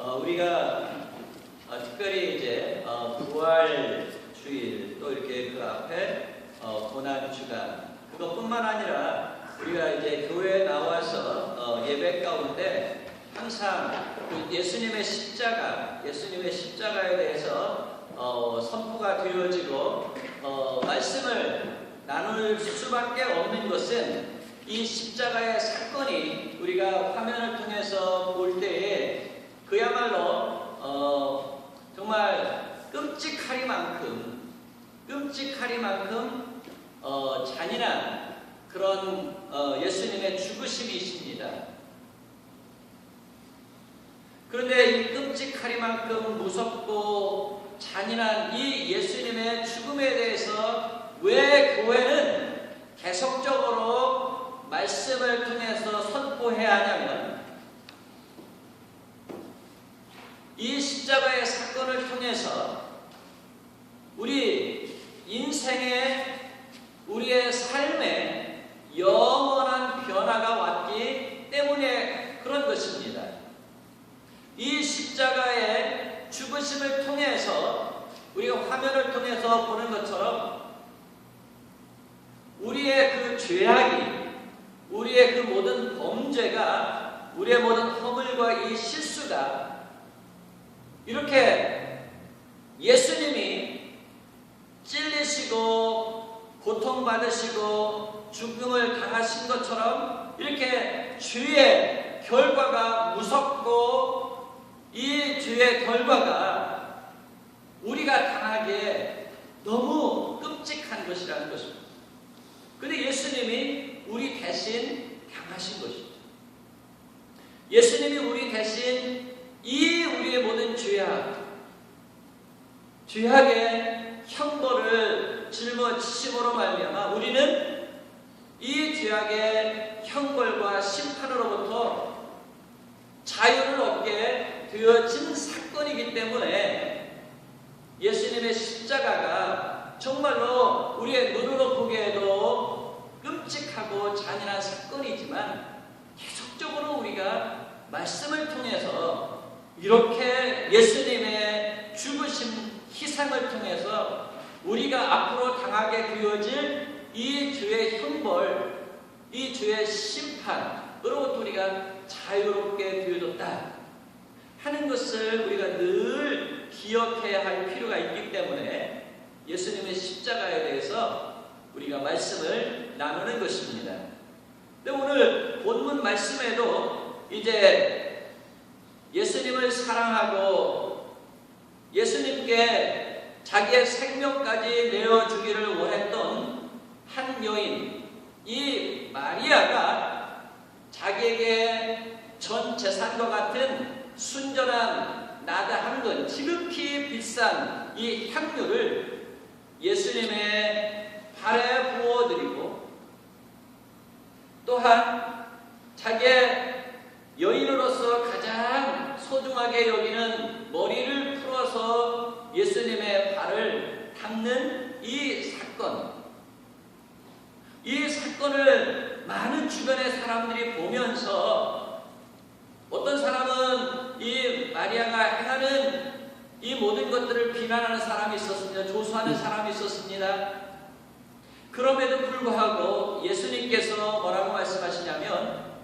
우리가 특별히 이제 부활주일 또 이렇게 그 앞에 고난주간 그것뿐만 아니라 우리가 이제 교회에 나와서 예배 가운데 항상 그 예수님의 십자가에 대해서 선포가 되어지고 말씀을 나눌 수밖에 없는 것은 이 십자가의 사건이 우리가 화면을 통해서 볼 때에 그야말로 정말 끔찍하리만큼 잔인한 그런 예수님의 죽으심이십니다. 그런데 이 끔찍하리만큼 무섭고 잔인한 이 예수님의 죽음에 대해서 왜 교회는 계속적으로 말씀을 통해서 선포해야 하냐면, 이 십자가의 사건을 통해서 우리 인생에, 우리의 삶에 영원한 변화가 왔기 때문에 그런 것입니다. 이 십자가의 죽으심을 통해서 우리가 화면을 통해서 보는 것처럼 우리의 그 죄악이, 우리의 그 모든 범죄가, 우리의 모든 허물과 이 실수가 이렇게 예수님이 찔리시고 고통받으시고 죽음을 당하신 것처럼 이렇게 죄의 결과가 무섭고 이 죄의 결과가 우리가 당하기에 너무 끔찍한 것이라는 것입니다. 그런데 예수님이 우리 대신 당하신 것이죠. 예수님이 우리 대신 이 우리의 모든 죄악의 형벌을 짊어지심으로 말미암아 우리는 이 죄악의 형벌과 심판으로부터 자유를 얻게 되어진 사건이기 때문에 예수님의 십자가가 정말로 우리의 눈으로 보기에도 끔찍하고 잔인한 사건이지만 계속적으로 우리가 말씀을 통해서 이렇게 예수님의 죽으심, 희생을 통해서 우리가 앞으로 당하게 되어질 이 죄의 형벌, 이 죄의 심판으로부터 우리가 자유롭게 되어졌다 하는 것을 우리가 늘 기억해야 할 필요가 있기 때문에 예수님의 십자가에 대해서 우리가 말씀을 나누는 것입니다. 근데 오늘 본문 말씀에도 이제 예수님을 사랑하고 예수님께 자기의 생명까지 내어주기를 원했던 한 여인, 이 마리아가 자기에게 전 재산과 같은 순전한 나다 한 건 지극히 비싼 이 향유를 예수님의 발에 부어드리고 또한 자기의 여인으로서 가장 소중하게 여기는 머리를 풀어서 예수님의 발을 닦는 이 사건을 많은 주변의 사람들이 보면서 어떤 사람은 이 마리아가 행하는 이 모든 것들을 비난하는 사람이 있었습니다. 조소하는 사람이 있었습니다. 그럼에도 불구하고 예수님께서 뭐라고 말씀하시냐면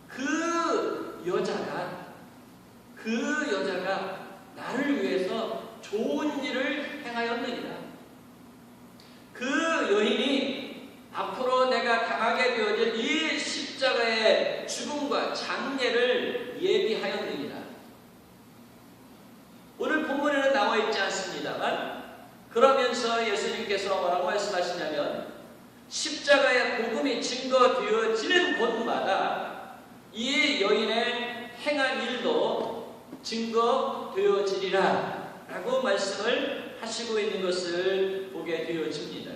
그 여자가 나를 위해서 좋은 일을 행하였느니라. 그 여인이 앞으로 내가 당하게 되어질 이 십자가의 죽음과 장례를 예비하였느니라. 오늘 본문에는 나와 있지 않습니다만 그러면서 예수님께서 뭐라고 말씀하시냐면 십자가의 복음이 증거되어지는 곳마다 이 여인의 행한 일도 증거되어지리라 라고 말씀을 하시고 있는 것을 보게 되어집니다.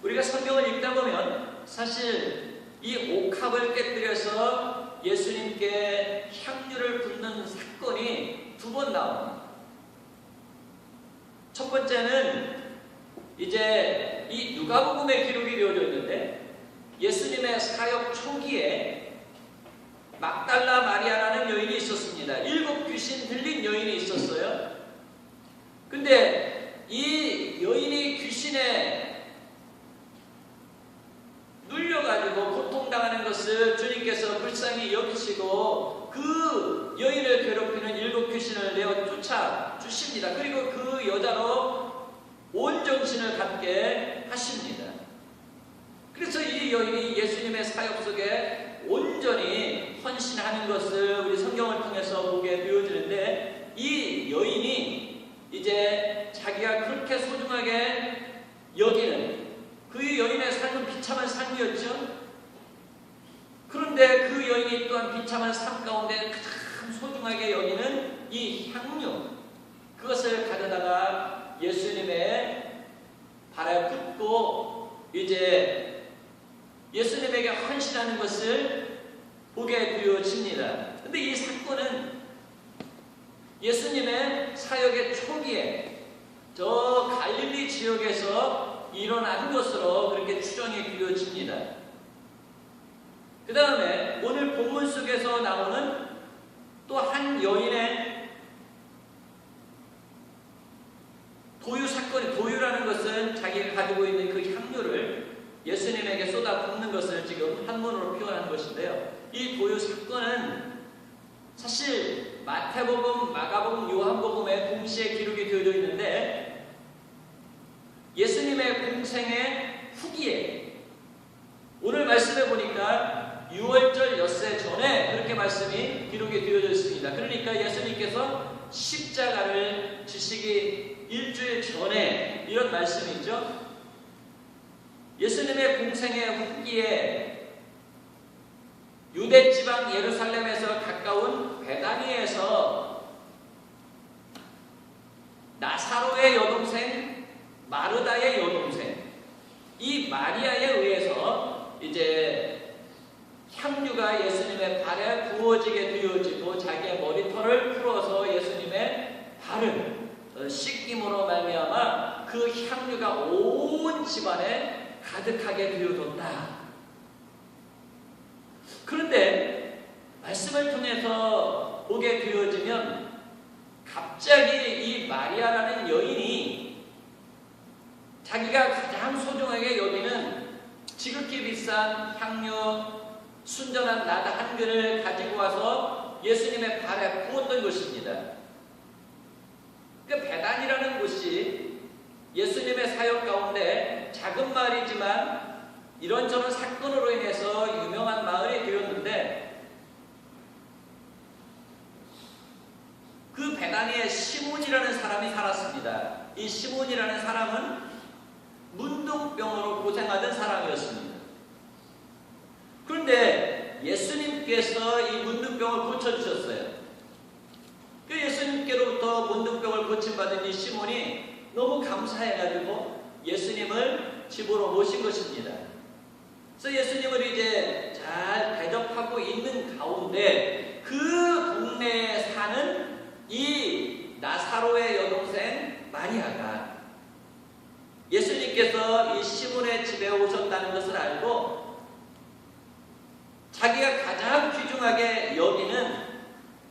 우리가 성경을 읽다 보면 사실 이 옥합을 깨뜨려서 예수님께 향유를 붓는 사건이 두 번 나옵니다. 첫 번째는 이제 이 누가복음의 기록이 되어져 있는데 예수님의 사역 초기에 막달라 마리아라는 여인이 있었습니다. 7 귀신 들린 여인이 있었어요. 근데 이 여인이 귀신에 눌려가지고 고통당하는 것을 주님께서 불쌍히 여기시고 그 여인을 괴롭히는 7 귀신을 내어 쫓아 주십니다. 그리고 그 여자로 온 정신을 갖게 하십니다. 그래서 이 여인이 예수님의 사역 속에 온전히 헌신하는 것을 우리 성경을 통해서 보게 되어지는데, 이 여인이 이제 자기가 그렇게 소중하게 여기는 그 여인의 삶은 비참한 삶이었죠. 그런데 그 여인이 또한 비참한 삶 가운데 가장 소중하게 여기는 이 향유, 그것을 가져다가 예수님의 발에 붓고 이제 예수님에게 헌신하는 것을 보게 되어집니다. 그런데 이 사건은 예수님의 사역의 초기에 저 갈릴리 지역에서 일어난 것으로 그렇게 추정이 되어집니다. 그 다음에 오늘 본문 속에서 나오는 또 한 여인의 도유 사건이, 도유라는 것은 자기가 가지고 있는 그 향유를 예수님에게 쏟아 붓는 것을 지금 한문으로 표현한 것인데요. 이 도유 사건은 사실 마태복음, 마가복음, 요한복음에 동시에 기록이 되어져 있는데, 예수님의 공생의 후기에 오늘 말씀해 보니까 6월절 엿새 전에 그렇게 말씀이 기록이 되어져 있습니다. 그러니까 예수님께서 십자가를 지시기 일주일 전에 이런 말씀이죠. 예수님의 공생의 후기에 유대지방 예루살렘에서 가까운 베다니에서 나사로의 여동생 마르다의 여동생 이 마리아에 의해서 이제 향유가 예수님의 발에 부어지게 되어지고, 자기의 머리털을 풀어서 예수님의 발을 씻김으로 말미암아 그 향유가 온 집안에 가득하게 되어졌다. 그런데 말씀을 통해서 보게 되어지면 갑자기 이 마리아라는 여인이 자기가 가장 소중하게 여기는 지극히 비싼 향유, 순전한 나다 한 근을 가지고 와서 예수님의 발에 부었던 것입니다. 그 베단이라는 곳이 예수님의 사역 가운데 작은 마을이지만 이런저런 사건으로 인해서 유명한 마을이 되었는데, 그 베다니에 시몬이라는 사람이 살았습니다. 이 시몬이라는 사람은 문둥병으로 고생하던 사람이었습니다. 그런데 예수님께서 이 문둥병을 고쳐주셨어요. 그 예수님께로부터 문둥병을 고침받은 이 시몬이 너무 감사해가지고 예수님을 집으로 모신 것입니다. 그래서 예수님을 이제 잘 대접하고 있는 가운데 그 동네에 사는 이 나사로의 여동생 마리아가 예수님께서 이 시몬의 집에 오셨다는 것을 알고 자기가 가장 귀중하게 여기는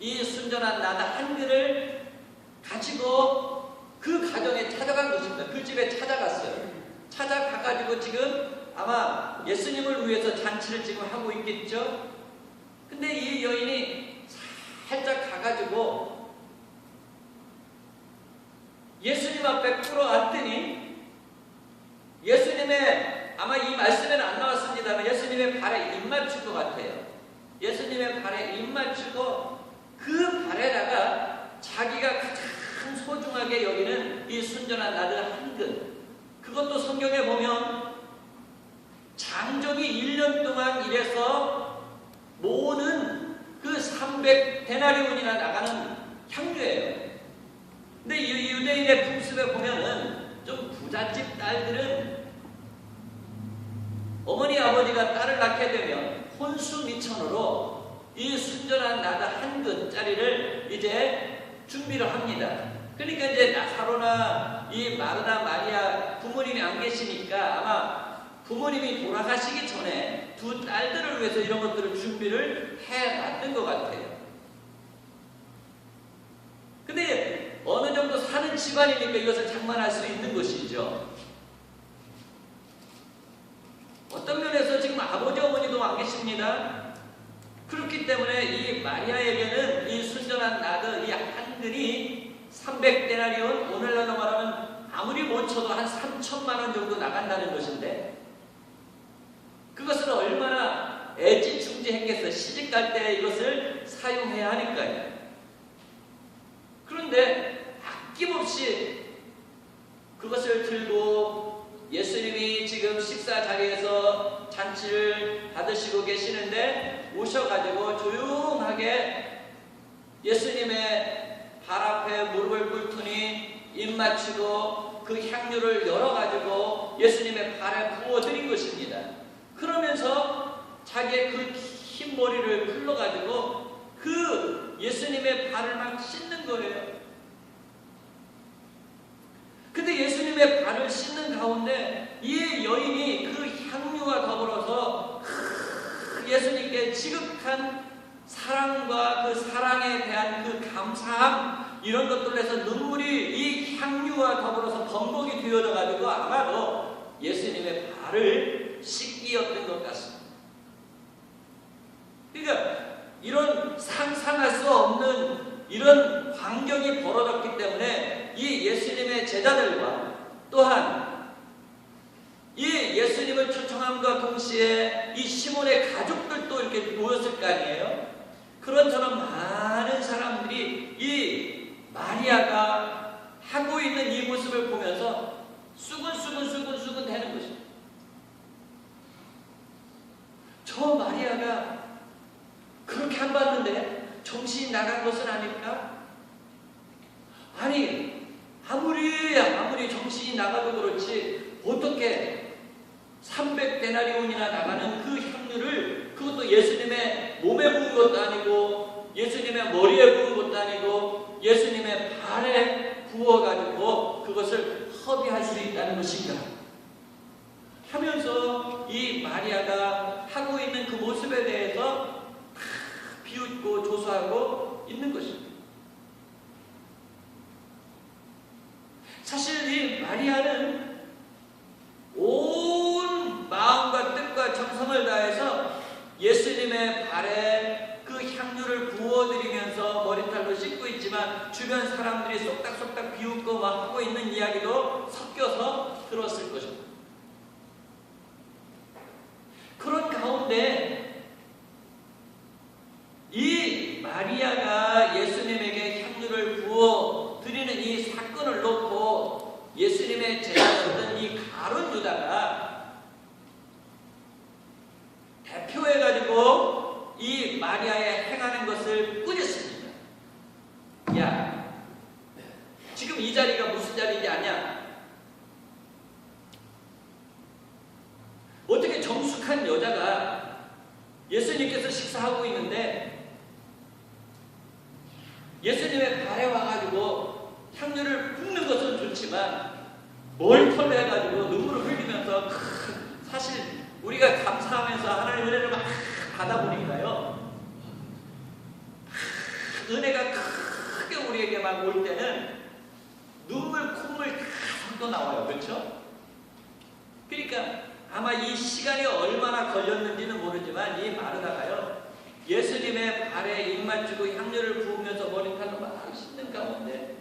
이 순전한 나다 한 근을 가지고 그 가정에 찾아간 것입니다. 그 집에 찾아갔어요. 찾아가가지고 지금 아마 예수님을 위해서 잔치를 지금 하고 있겠죠. 근데 이 여인이 살짝 가가지고 예수님 앞에 끌어안더니 예수님의, 아마 이 말씀에는 안 나왔습니다만 예수님의 발에 입 맞출 것 같아요. 예수님의 발에 입 맞추고 그 발에다가 자기가 가장 소중하게 여기는 이 순전한 나드 한 근, 그것도 성경에 보면 장정이 1년 동안 일해서 모으는 그 300데나리온이나 나가는 향유예요. 근데 이 유대인의 풍습에 보면은 좀 부잣집 딸들은 어머니 아버지가 딸을 낳게 되면 혼수 미천으로 이 순전한 나다 한 근짜리를 이제 준비를 합니다. 그러니까 이제 나사로나 이 마르다 마리아 부모님이 안 계시니까 아마 부모님이 돌아가시기 전에 두 딸들을 위해서 이런 것들을 준비를 해놨던 것 같아요. 근데 어느 정도 사는 집안이니까 이것을 장만할 수 있는 것이죠. 어떤 면에서 지금 아버지 어머니도 안 계십니다. 그렇기 때문에 이 마리아에게는 이 순전한 나드, 이 한 근이 300데나리온, 오늘날로 말하면 아무리 못 쳐도 한 3천만 원 정도 나간다는 것인데, 그것을 얼마나 애지중지했겠어요. 시집갈 때 이것을 사용해야 하니까요. 그런데 아낌없이 그것을 들고 예수님이 지금 식사 자리에서 잔치를 받으시고 계시는데 오셔가지고 조용하게 예수님의 발 앞에 무릎을 꿇더니 입 맞추고 그 향유를 열어가지고 예수님의 발에 부어드린 것입니다. 그러면서 자기의 그 흰 머리를 풀러가지고 그 예수님의 발을 막 씻는 거예요. 근데 예수님의 발을 씻는 가운데 이 여인이 그 향유와 더불어서 예수님께 지극한 사랑과 그 사랑에 대한 그 감사함, 이런 것들로 해서 눈물이 이 향유와 더불어서 범벅이 되어져 가지고 아마도 예수님의 발을 씻기었던 것 같습니다. 그러니까 이런 상상할 수 없는 이런 광경이 벌어졌기 때문에 이 예수님의 제자들과 또한 이 예수님을 초청함과 동시에 이 시몬의 가족들도 이렇게 모였을 거 아니에요. 그런처럼 많은 사람들이 이 마리아가 하고 있는 이 모습을 보면서 수근수근 되는 것입니다. 저 마리아가 그렇게 안 봤는데 정신이 나간 것은 아닐까? 아니, 아무리 정신이 나가도 그렇지 어떻게 300데나리온이나 나가는 그 향유를, 그것도 예수님의 몸에 부은 것도 아니고 예수님의 머리에 부은 것도 아니고 예수님의 발에 부어가지고 그것을 허비할 수 있다는 것인가 하면서 이 마리아가 하고 있는 그 모습에 대해서 비웃고 조소하고 있는 것입니다. 사실 이 마리아는 온 마음과 뜻과 정성을 다해서 예수님의 발에 그 향유를 부어드리면서 머리털로 씻고 있지만 주변 사람들이 쏙닥쏙닥 비웃고 막 하고 있는 이야기도 섞여서 들었을 것입니다. 그런 가운데 이 마리아가 예수님에게 향유를 부어 드리는 이 사건을 놓고 예수님의 제자였던 이 가룟 유다가 대표해가지고 이 마리아의 행하는 것을 꾸짖습니다. 야, 지금 이 자리가 무슨 자리인지 아냐? 어떻게 정숙한 여자가 예수님께서 식사하고 있는데 예수님의 발에 와가지고 향유를 붓는 것은 좋지만 머리털로 해가지고 눈물을 흘리면서 사실 우리가 감사하면서 하나님의 은혜를 막 받아보니까요, 은혜가 크게 우리에게 막 올 때는 눈물, 콧물 다 섞여 나와요. 그렇죠? 그러니까 아마 이 시간이 얼마나 걸렸는지는 모르지만 이 마르다가요, 예수님의 발에 입 맞추고 향유를 부으면서 머리카락을 막 씻는 가운데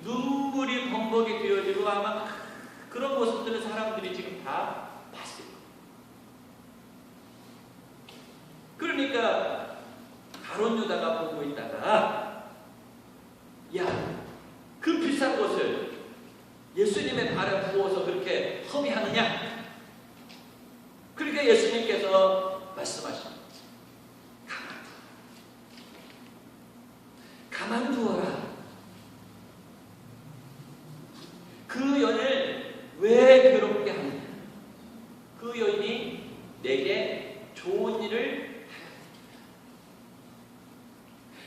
눈물이 범벅이 되어지고 아마 그런 모습들을 사람들이 지금 다 봤을 거예요. 그러니까 가룟 유다가 보고 있다가, 야, 그 비싼 것을 예수님의 발에 부어서 그렇게 허비하느냐? 그러니까 예수님께서 말씀하십니다. 가만두어라. 그 여인을 왜 괴롭게 하느냐? 그 여인이 내게 좋은 일을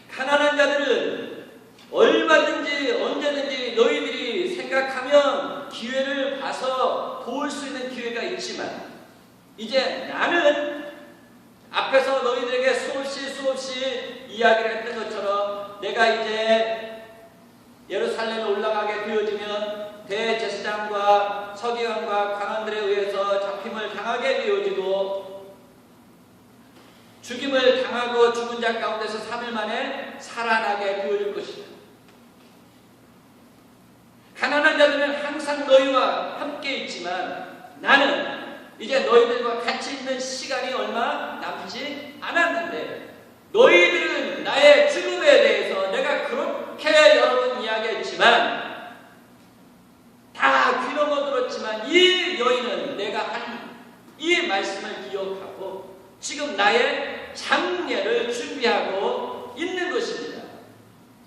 하였다. 가난한 자들은 얼마든지 언제든지 너희들이 생각하면 기회를 봐서 도울 수 있는 기회가 있지만 이제 나는 수 없이 이야기를 했던 것처럼 내가 이제 예루살렘에 올라가게 되어지면 대제사장과 서기관과 관원들에 의해서 잡힘을 당하게 되어지고 죽임을 당하고 죽은 자 가운데서 3일 만에 살아나게 되어질 것이다. 가난한 자들은 항상 너희와 함께 있지만 나는 이제 너희들과 같이 있는 시간이 얼마 남지 않았는데 너희들은 나의 죽음에 대해서 내가 그렇게 여러 번 이야기했지만 다 귀넘어 들었지만 이 여인은 내가 한 이 말씀을 기억하고 지금 나의 장례를 준비하고 있는 것입니다.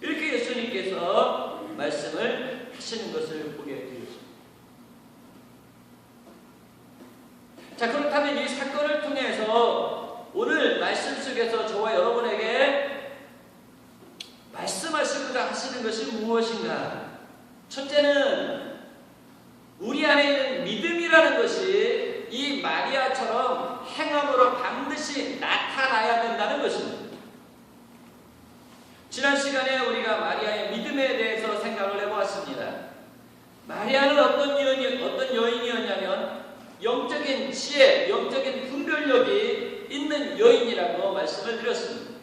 이렇게 예수님께서 말씀을 하시는 것을 보게 되었습니다. 자, 그렇다면 이 사건을 통해서 오늘 말씀 속에서 저와 여러분에게 말씀하시고자 하시는 것이 무엇인가? 첫째는 우리 안에 있는 믿음이라는 것이 이 마리아처럼 행함으로 반드시 나타나야 된다는 것입니다. 지난 시간에 우리가 마리아의 믿음에 대해서 생각을 해보았습니다. 마리아는 어떤 여인이었냐면 영적인 지혜, 영적인 분별력이 있는 여인이라고 말씀을 드렸습니다.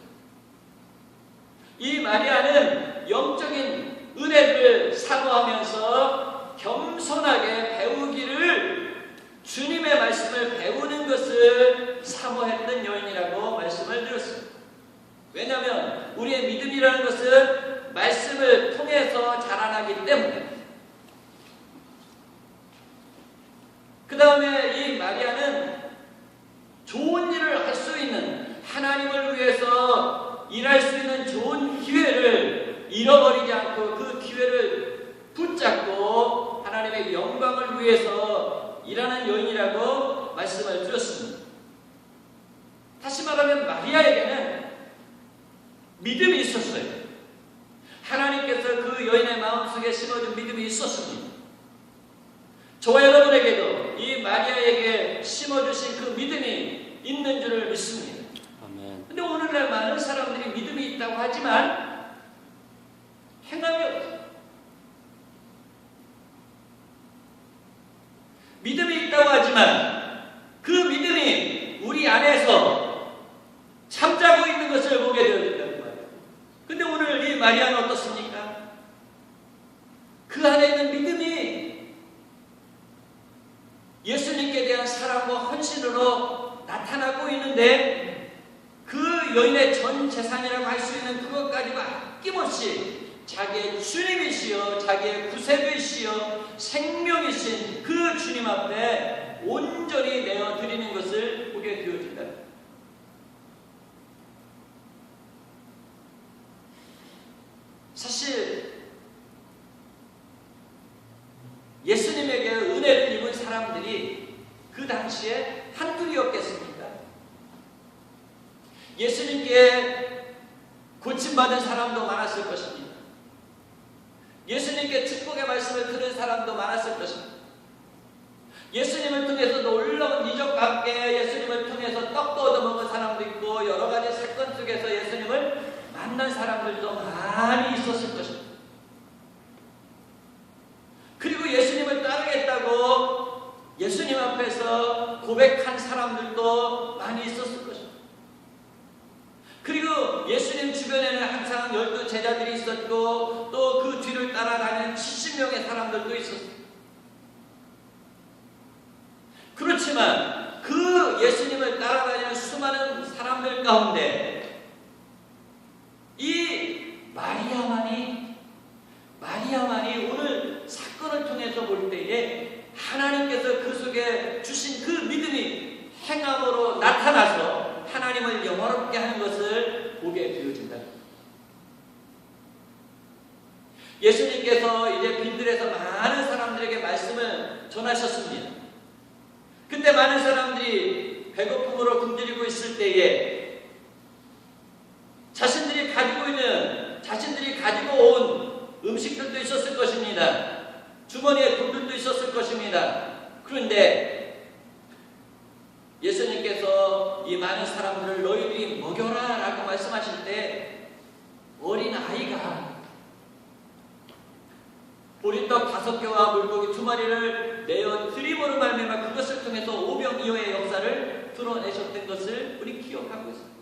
이 마리아는 영적인 은혜를 사모하면서 겸손하게 배우기를 주님의 말씀을 배우는 것을 사모했던 여인이라고 말씀을 드렸습니다. 왜냐하면 우리의 믿음이라는 것은 말씀을 통해서 자라나기 때문에 그 다음에 이 마리아는 좋은 일을 할 수 있는 하나님을 위해서 일할 수 있는 좋은 기회를 잃어버리지 않고 그 기회를 붙잡고 하나님의 영광을 위해서 일하는 여인이라고 말씀을 드렸습니다. 다시 말하면 마리아에게는 믿음이 있었어요. 하나님께서 그 여인의 마음속에 심어준 믿음이 있었습니다. 저와 여러분에게도 이 마리아에게 심어주신 그 믿음이 있는 줄을 믿습니다. 그런데 오늘날 많은 사람들이 믿음이 있다고 하지만 행함이 없어요. 믿음이 있다고 하지만 그 믿음이 우리 안에서 잠자고 있는 것을 보게 되었다는 거예요. 그런데 오늘 이 마리아는 어떻습니까? 그 안에 있는 믿음이 예수님께 대한 사랑과 헌신으로 나타나고 있는데 그 여인의 전 재산이라고 할 수 있는 그것까지도 아낌없이 자기의 주님이시여 자기의 구세주이시여 생명이신 그 주님 앞에 온전히 내어드리는 것을 보게 되어진다. 사실 예수님에게 은혜를 입은 사람들이 그 당시에 한둘이었겠습니까? 예수님께 고침받은 사람도 많았을 것입니다. 예수님께 축복의 말씀을 들은 사람도 많았을 것입니다. 예수님을 통해서 놀라운 이적과 함께 예수님을 통해서 떡도 얻어먹은 사람도 있고 여러 가지 사건 속에서 예수님을 만난 사람들도 많이 있었을 것입니다. 그리고 예수님을 따르겠다고 예수님 앞에서 고백한 사람들도 많이 있었을 것입니다. 그리고 예수님 주변에는 항상 12 제자들이 있었고 또 그 뒤를 따라다니는 70명의 사람들도 있었습니다. 그렇지만 그 예수님을 따라다니는 수많은 사람들 가운데 이 마리아만이 오늘 사건을 통해서 볼 때에 하나님께서 그 속에 주신 그 믿음이 행함으로 나타나서 하나님을 영화롭게 하는 것을 보게 되어진다. 예수님께서 이제 빈들에서 많은 사람들에게 말씀을 전하셨습니다. 그때 많은 사람들이 배고픔으로 굶주리고 있을 때에 자신들이 가지고 온 음식들도 있었을 것입니다. 주머니에 돈들도 있었을 것입니다. 그런데 예수님께서 이 많은 사람들을 너희들이 먹여라 라고 말씀하셨습니다. 아이가 보리떡 5개와 물고기 2마리를 내어 드림으로 말미암아 그것을 통해서 오병이어의 역사를 드러내셨던 것을 우리 기억하고 있습니다.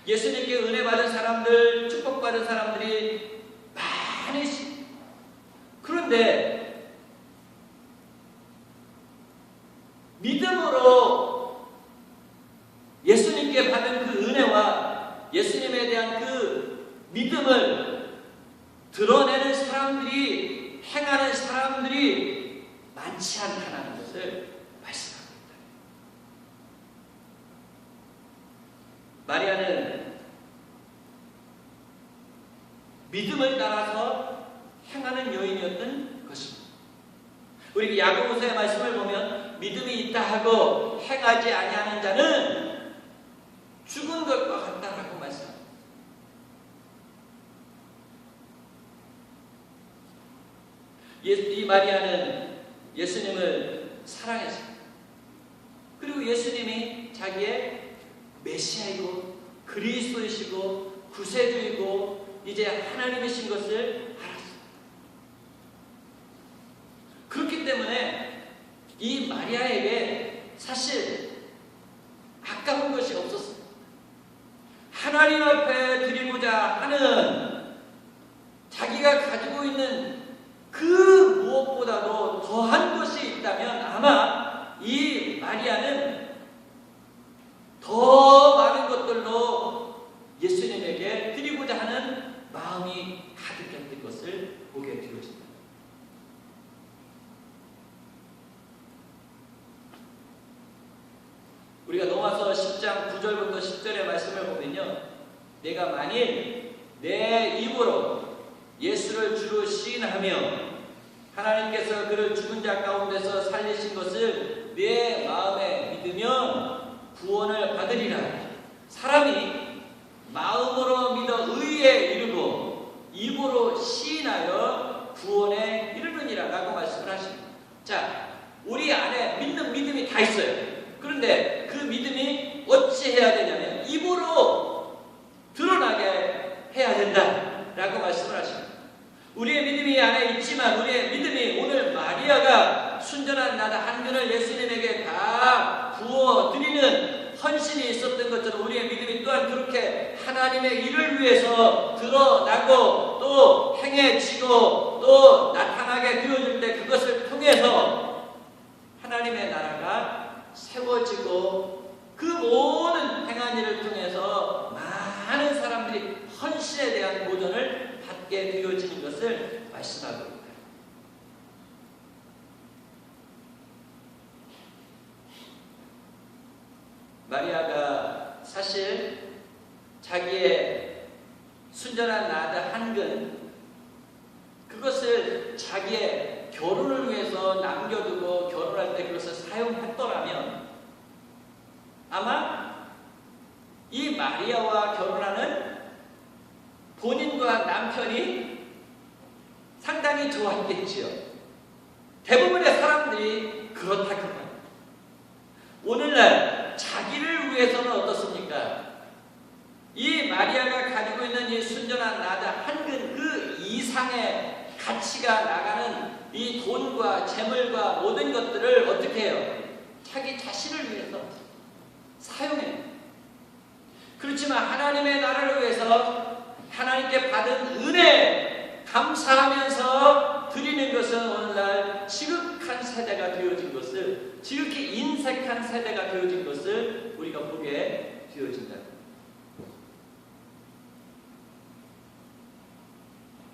예수님께 은혜 받은 사람들, 축복받은 사람들이 많이 있습니다. 그런데 믿음으로 예수님께 받은 그 은혜와 예수님에 대한 그 믿음을 드러내는 사람들이, 행하는 사람들이 많지 않다는 것을 말씀합니다. 마리아는 믿음을 따라서 행하는 여인이었던 것입니다. 우리 야고보서의 말씀을 보면 믿음이 있다 하고 행하지 아니하는 자는 죽은 것과 같다라고 말씀합니다. 이 마리아는 예수님을 사랑했습니다. 그리고 예수님이 자기의 메시아이고 그리스도이시고 구세주이고 이제 하나님이신 것을 알았습니다. 그렇기 때문에 이 마리아에게 사실 아까운 것이 없었습니다. 하나님 앞에 드리고자 하는 자기가 가지고 있는 그 무엇보다도 더한 것이 있다면 아마 이 마리아는 더 많은 것들로 예수님에게 드리고자 하는 마음이 가득했던 것을 보게 되어집니다. 우리가 로마서 10장 9절부터 10절의 말씀을 보면요, 내가 만일 내 입으로 예수를 주로 시인하며 하나님께서 그를 죽은 자 가운데서 살리신 것을 내 마음에 믿으면 구원을 받으리라. 사람이 마음으로 믿어 의에 이르고 입으로 시인하여 구원에 이르느니라 라고 말씀을 하십니다. 자, 우리 안에 믿는 믿음이 다 있어요. 그런데 그 믿음이 어찌 해야 되냐면 입으로 드러나게 해야 된다라고 말씀을 하십니다. 우리의 믿음이 안에 있지만 우리의 믿음이 오늘 마리아가 순전한 나다 한근을 예수님에게 다 부어드리는 헌신이 있었던 것처럼 우리의 믿음이 또한 그렇게 하나님의 일을 위해서 드러나고 또 행해지고 또 나타나게 되어질 때 그것을 통해서 하나님의 나라가 세워지고 그 모든 행한 일을 통해서 많은 사람들이 헌신에 대한 도전을 받게 되어지는 것을 말씀하고 있습니다. 마리아가 사실 자기의 순전한 나다 한근 그것을 자기의 결혼을 위해서 남겨두고 결혼할 때 그것을 사용했더라면 아마 이 마리아와 결혼하는 본인과 남편이 상당히 좋았겠지요. 대부분의 사람들이 그렇다고 합니다. 오늘날 자기를 위해서는 어떻습니까? 이 마리아가 가지고 있는 이 순전한 나다 한근 그 이상의 가치가 나가는 이 돈과 재물과 모든 것들을 어떻게 해요? 자기 자신을 위해서 사용해요. 그렇지만 하나님의 나라를 위해서 하나님께 받은 은혜 감사하면서 드리는 것은 오늘날 지극한 세대가 되어진 것을, 지극히 인색한 세대가 되어진 것을 우리가 보게 되어진다.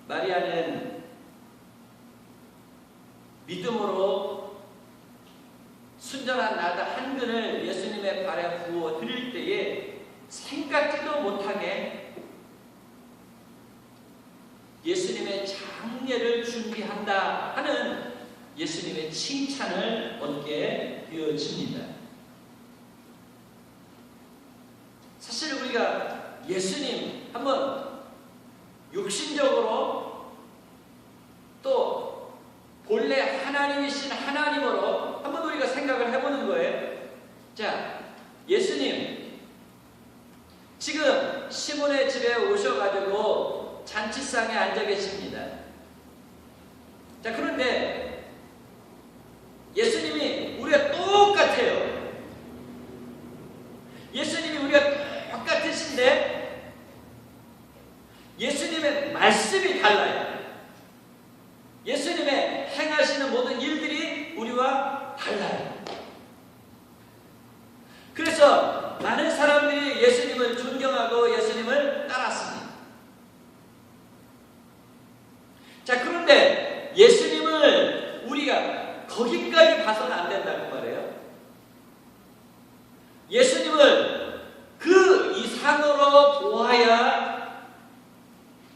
마리아는 믿음으로 순전한 나다 한근을 예수님의 발에 부어 드릴 때에 생각지도 못하게 예수님의 장례를 준비한다 하는 예수님의 칭찬을 얻게 되어집니다. 사실 우리가 예수님 한번 육신적으로 또 본래 하나님이신 하나님으로 한번 우리가 생각을 해보는 거예요. 자, 예수님 불상에 앉아 계십니다. 자, 그런데 예수님이 우리가 똑같아요. 예수님이 우리가 똑같으신데 예수님의 말씀이 달라요. 예수님의 행하시는 모든 일들이 우리와 달라요. 그래서 많은 사람들이 예수님을 존경하고 예수님을 따랐습니다. 자, 그런데 예수님을 우리가 거기까지 봐서는 안 된다는 말이에요. 예수님을 그 이상으로 보아야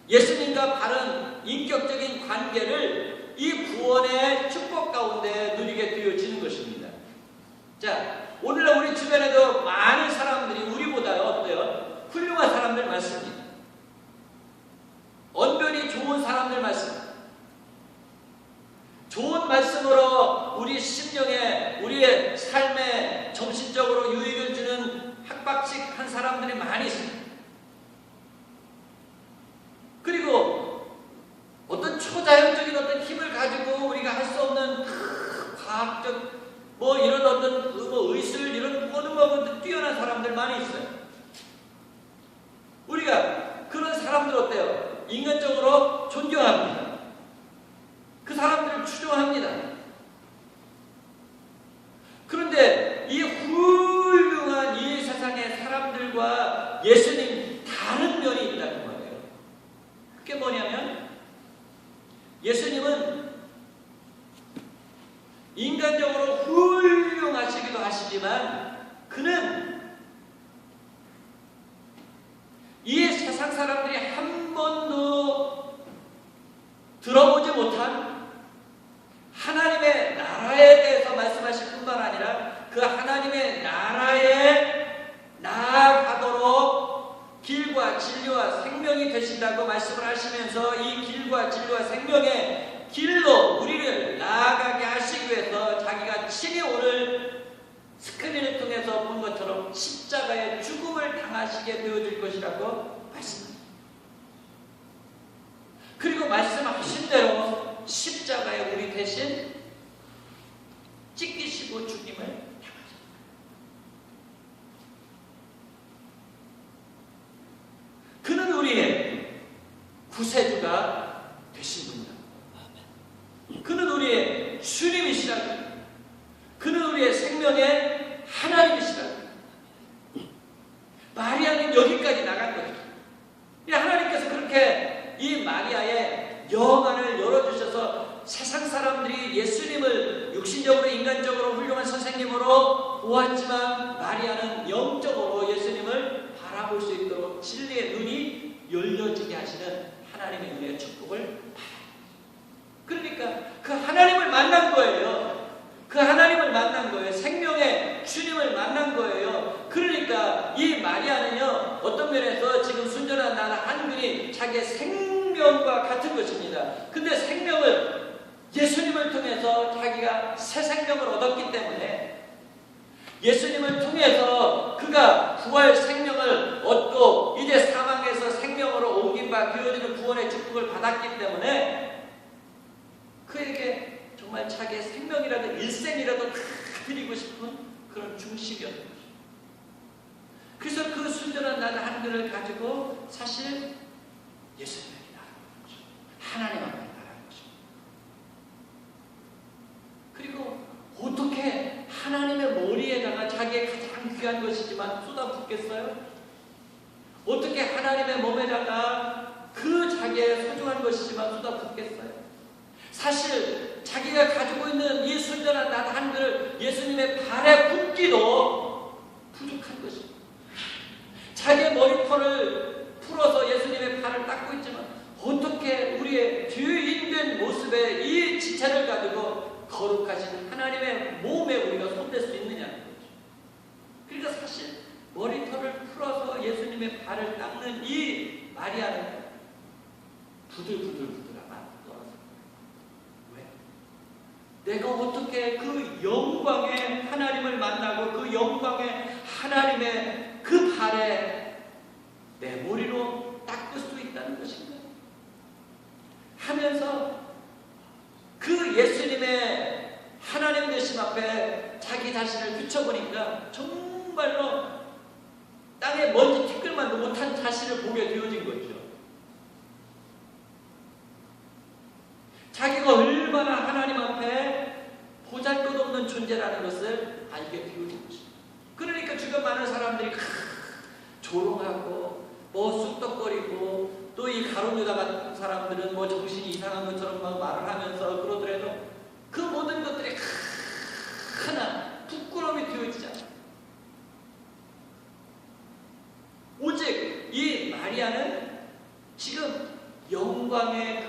예수님과 바른 인격적인 관계를 이 구원의 축복 가운데 누리게 되어지는 것입니다. 자, 오늘날 우리 주변에도 많은 사람들이 우리보다 어때요? 훌륭한 사람들 많습니다. 언변이 좋은 사람들 많습니다. 좋은 말씀으로 우리 심령에, 우리의 삶에 정신적으로 유익을 주는 학박식한 사람들이 많이 있습니다. 그리고 어떤 초자연적인 어떤 힘을 가지고 우리가 할 수 없는 과학적 이런 어떤 의술 이런 모든 뛰어난 사람들 많이 있어요. 우리가 그런 사람들 어때요? 인간적으로 존경합니다. 그 사람들을 추종합니다. 그런데 이 훌륭한 이 세상의 사람들과 예수님 다른 면이 있다는 거예요. 그게 뭐냐면 예수님은 인간적으로 훌륭하시기도 하시지만 그는 이 세상 사람들이 한 번도 들어보지 못한 하나님의 나라에 대해서 말씀하실 뿐만 아니라 그 하나님의 나라에 나아가도록 길과 진리와 생명이 되신다고 말씀을 하시면서 이 길과 진리와 생명의 길로 우리를 나아가게 하시기 위해서 자기가 친히 오늘 스크린을 통해서 본 것처럼 십자가의 죽음을 당하시게 되어질 것이라고 말씀합니다. 그리고 말씀하신 대로 십자가에 우리 대신 찢기시고 죽임을 당하셨습니다. 그는 우리의 구세주가 되신 분이다. 그는 우리의 주님이시라. 그는 우리의 생명의 하나님이시라. 마리아는 여기까지 나간 거죠. 하나님께서 그렇게 이 마리아의 영안을 열어주셔서 세상 사람들이 예수님을 육신적으로 인간적으로 훌륭한 선생님으로 보았지만 마리아는 영적으로 예수님을 바라볼 수 있도록 진리의 눈이 열려지게 하시는 하나님의 은혜의 축복을 그러니까 그 하나님을 만난 거예요. 그 하나님을 만난 거예요. 생명의 주님을 만난 거예요. 그러니까 이 마리아는요, 어떤 면에서 지금 순전한 나라 한글이 자기의 생명과 같은 것입니다. 근데 생명을 예수님을 통해서 자기가 새 생명을 얻었기 때문에 예수님을 통해서 그가 부활 생명을 얻고 이제 사망에서 생명으로 옮긴 바 되어지는 구원의 축복을 받았기 때문에 그에게 정말 자기의 생명이라도 일생이라도 다 드리고 싶은 그런 중심이었던 거죠. 그래서 그 순전한 나라 한글을 가지고 사실 예수님의 나라는 거죠. 하나님 앞에 나라는 거죠. 그리고 어떻게 하나님의 머리에다가 자기의 가장 귀한 것이지만 쏟아붓겠어요? 어떻게 하나님의 몸에다가 그 자기의 소중한 것이지만 쏟아붓겠어요? 사실 자기가 가지고 있는 이 순전한 나 한글 예수님의 발에 붓기도 부족한 것입니다. 자기의 머리털을 풀어서 예수님의 발을 닦고 있지만 어떻게 우리의 죄인된 모습의 이 지체를 가지고 거룩하신 하나님의 몸에 우리가 손댈 수 있느냐는 거죠. 그러니까 사실 머리털을 풀어서 예수님의 발을 닦는 이 마리아는 부들부들부들하면 내가 어떻게 그 영광의 하나님을 만나고 그 영광의 하나님의 그 발에 내 머리로 닦을 수 있다는 것인가? 하면서 그 예수님의 하나님 되심 앞에 자기 자신을 비춰보니까 정말로 땅에 먼지 티끌만도 못한 자신을 보게 되어진 거죠. 자기가 얼마나 하나님 앞에 보잘것없는 존재라는 것을 알게 되어진 것입니다. 그러니까 주변 많은 사람들이 조롱하고 쑥덕거리고 또 이 가룟유다 같은 사람들은 정신이 이상한 것처럼 막 말을 하면서 그러더라도 그 모든 것들이 하나 부끄러움이 되어지잖아요. 오직 이 마리아는 지금 영광의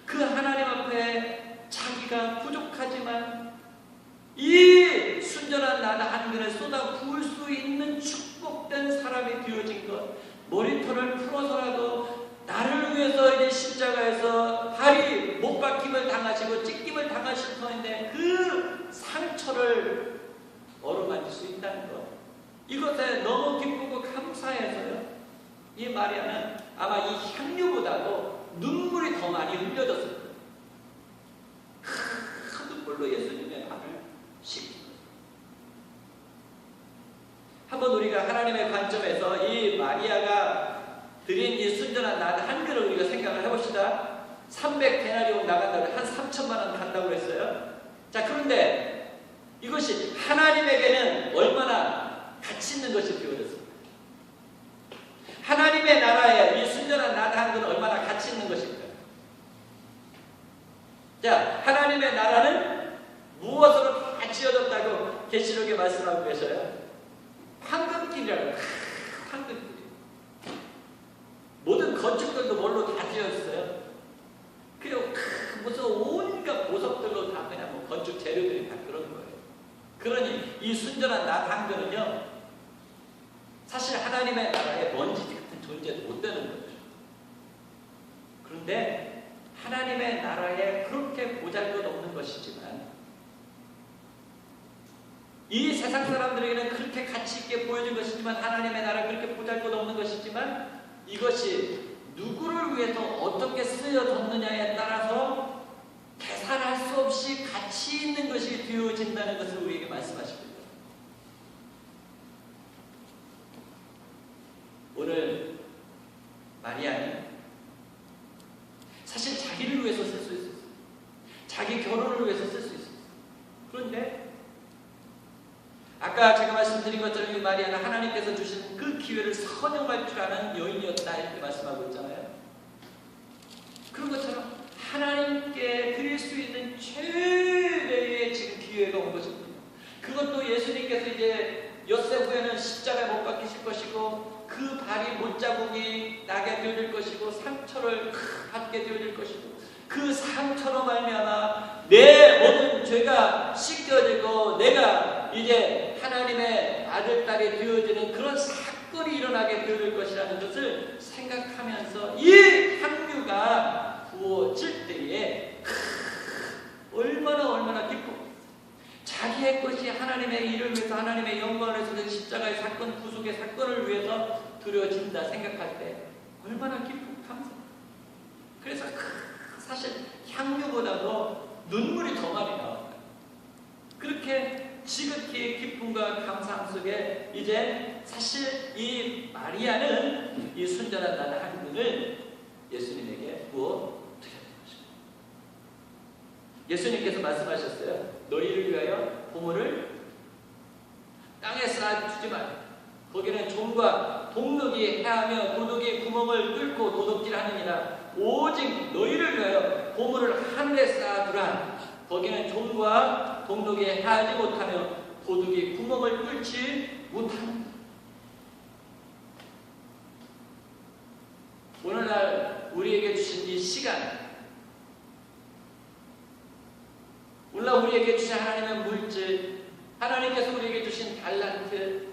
그 하나님 앞에 자기가 부족하지만 이 순전한 나다 한근에 쏟아 부을 수 있는 축복된 사람이 되어진 것, 머리털을 풀어서라도 나를 위해서 이제 십자가에서 다리 못 박힘을 당하시고 찢김을 당하실 터인데 그 상처를 어루만질 수 있다는 것, 이것에 너무 기쁘고 감사해서요, 이 마리아는 아마 이 향유보다도 눈물이 더 많이 흘려졌을 거예요. 큰 눈물로 예수님의 발을 씻긴 거예요. 한번 우리가 하나님의 관점에서 이 마리아가 드린 이 순전한 난 한 그릇 우리가 생각을 해봅시다. 300데나리온 나간다고 한 3천만 원 간다고 했어요. 자, 그런데 이것이 하나님에게는 얼마나 가치 있는 것이 되어졌습니까? 하나님의 나라에 이 순전한 난 한 그릇 얼마나 가치 있는 것입니까? 자, 하나님의 나라는 무엇으로 다 지어졌다고 계시록에 말씀하고 계셔요. 황금길이라고. 황금길. 모든 건축들도 뭘로 다 지어졌어요? 그리고 무슨 온갖 보석들로 다 그냥 건축 재료들이 다 그런 거예요. 그러니 이 순전한 난 한 그릇은요, 사실 하나님의 나라에 먼지 같은 존재도 못 되는 거죠. 그런데 하나님의 나라에 그렇게 보잘것없는 것이지만 이 세상 사람들에게는 그렇게 가치 있게 보여진 것이지만 하나님의 나라 그렇게 보잘것없는 것이지만 이것이 누구를 위해서 어떻게 쓰여졌느냐에 따라서 계산할 수 없이 가치 있는 것이 되어진다는 것을 우리에게 말씀하십니다. 오늘 마리아는 사실 자기를 위해서 쓸 수 있었어요. 자기 결혼을 위해서 쓸 수 있었어요. 그런데 아까 제가 말씀드린 것처럼 이 마리아는 하나님께서 주신 그 기회를 선용할 줄 아는 여인이었다 이렇게 말씀하고 있잖아요. 그런 것처럼 하나님께 드릴 수 있는 최대의 지금 기회가 온 것입니다. 그것도 예수님께서 이제 엿새 후에는 십자가에 못 박히실 것이고 그 발이 못자국이 나게 되어질 것이고 상처를 받게 되어질 것이고 그 상처로 말미암아 내 모든 죄가 씻겨지고 내가 이제 하나님의 아들, 딸이 되어지는 그런 사건이 일어나게 되어질 것이라는 것을 생각하면서 이 향유가 부어질 때에 얼마나 기쁘고 자기의 것이 하나님의 일을 위해서 하나님의 영광을 위해서 그 십자가의 사건, 구속의 사건을 위해서 드려진다 생각할 때 얼마나 기쁘고 감사합니다. 그래서 사실 향유보다도 눈물이 더 많이 나와요. 그렇게 지극히 기쁨과 감사함 속에 이제 사실 이 마리아는 이 순전한 난 한 그릇을 예수님에게 부어 드렸던 것입니다. 예수님께서 말씀하셨어요. 너희를 위하여 보물을 땅에 쌓아주지 마. 거기는 종과 동록이 해하며 도둑이 구멍을 뚫고 도둑질하느니라. 오직 너희를 위하여 보물을 하늘에 쌓아두라. 거기는 종과 동록이 해하지 못하며 도둑이 구멍을 뚫지 못하는. 오늘날 우리에게 주신 이 시간, 오늘날 우리에게 주신 하나님의 물질, 하나님께서 우리에게 주신 달란트,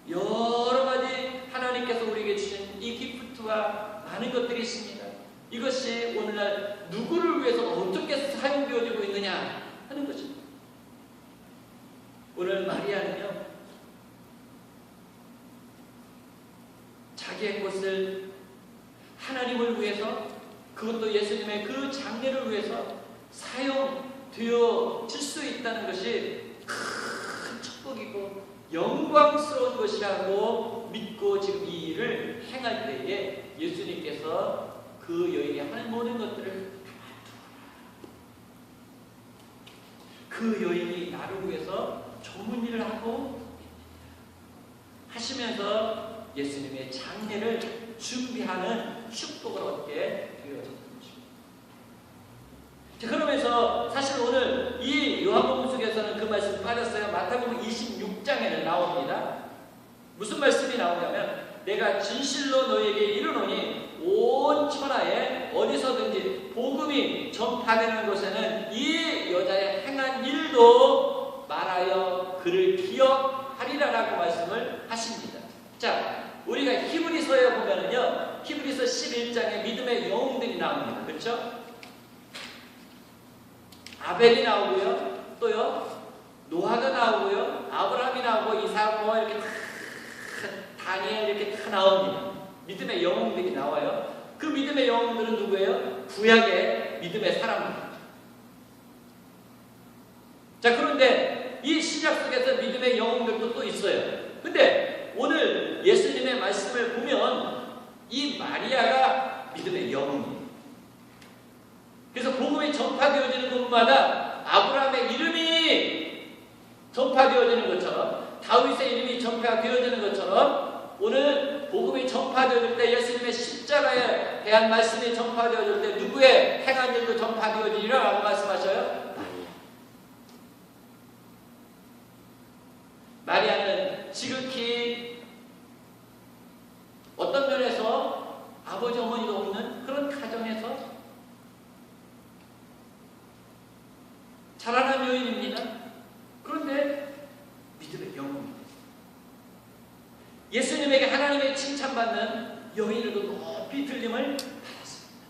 여러 가지 하나님께서 우리에게 주신 이 기프트와 많은 것들이 있습니다. 이것이 오늘날 누구를 위해서 어떻게 사용되어지고 있느냐 하는 것입니다. 오늘 마리아는요, 자기의 것을 하나님을 위해서 그것도 예수님의 그 장례를 위해서 사용되어질 수 있다는 것이 큰 축복이고 영광스러운 것이라고 믿고 지금 이 일을 행할 때에 예수님께서 그 여인이 하는 모든 것들을 그 여인이 나를 위해서 좋은 일을 하고 하시면서 예수님의 장례를 준비하는 축복을 얻게 되어졌던 것입니다. 그러면서 사실 오늘 이 요한복음 속에서는 그 말씀 빠졌어요. 마태복음 26장에는 나옵니다. 무슨 말씀이 나오냐면 내가 진실로 너희에게 이르노니 온 천하에 어디서든지 복음이 전파되는 곳에는 이 여자의 행한 일도 말하여 그를 기억하리라라고 말씀을 하십니다. 자, 우리가 히브리서에 보면은요, 히브리서 11장에 믿음의 영웅들이 나옵니다. 그렇죠? 아벨이 나오고요, 또요, 노아가 나오고요, 아브라함이 나오고 이삭, 노아 이렇게 다니엘 이렇게 다 나옵니다. 믿음의 영웅들이 나와요. 그 믿음의 영웅들은 누구예요? 구약의 믿음의 사람들. 자, 그런데 이 신약 속에서 믿음의 영웅들도 또 있어요. 근데 오늘 예수님의 말씀을 보면 이 마리아가 믿음의 영웅이에요. 그래서 복음이 전파되어지는 곳마다 아브라함의 이름이 전파되어지는 것처럼 다윗의 이름이 전파되어지는 것처럼 오늘 복음이 전파되어질 때 예수님의 십자가에 대한 말씀이 전파되어질 때 누구의 행한 일도 전파되어지리라 라고 말씀하셔요? 마리아는 지극히 어떤 면에서 아버지 어머니도 없는 그런 가정에서 자라난 여인입니다. 그런데 믿음의 영웅입니다. 예수님에게 하나님의 칭찬받는 여인으로 높이 들림을 받았습니다.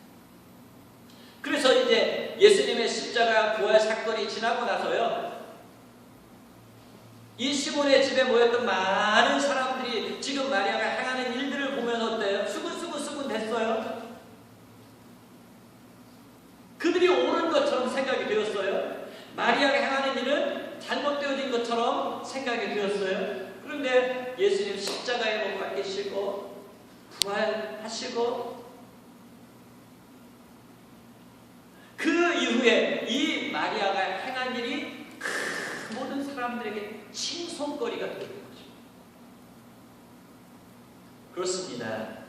그래서 이제 예수님의 십자가 부활 사건이 지나고 나서요, 이 시몬의 집에 모였던 많은 사람들이 지금 마리아가 행하는 일들을 보면서 어때요? 수근수근 됐어요. 그들이 옳은 것처럼 생각이 되었어요. 마리아가 행하는 일은 잘못되어진 것처럼 생각이 되었어요. 그런데 예수님 십자가에 못 박히시고 부활하시고 그 이후에 이 마리아가 행한 일이 모든 사람들에게 칭송거리가 되는 거죠. 그렇습니다.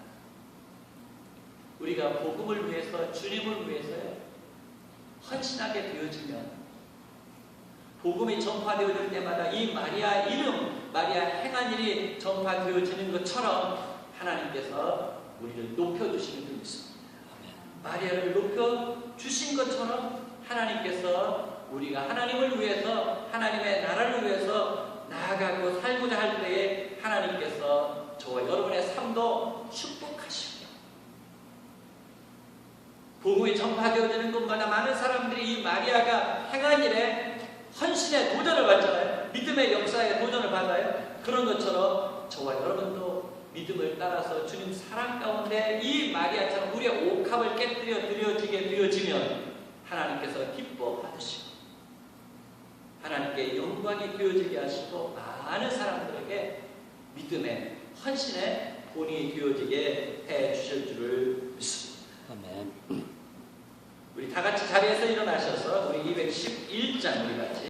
우리가 복음을 위해서, 주님을 위해서요, 헌신하게 되어지면 복음이 전파되어질 때마다 이 마리아 이름, 마리아 행한 일이 전파되어지는 것처럼 하나님께서 우리를 높여주시는 줄 믿습니다. 마리아를 높여주신 것처럼 하나님께서 우리가 하나님을 위해서, 하나님의 나라를 위해서 나아가고 살고자 할 때에 하나님께서 저와 여러분의 삶도 축복하십니다. 복음이 전파되어지는 곳마다 많은 사람들이 이 마리아가 행한 일에 헌신의 도전을 받잖아요. 믿음의 역사에 도전을 받아요. 그런 것처럼 저와 여러분도 믿음을 따라서 주님 사랑 가운데 이 마리아처럼 우리의 옥합을 깨뜨려 드려지게 되어지면 하나님께서 기뻐 받으시고 하나님께 영광이 되어지게 하시고 많은 사람들에게 믿음의 헌신의 본이 되어지게 해 주실 줄을 믿습니다. 아멘. 우리 다 같이 자리에서 일어나셔서 우리 211장 우리 같이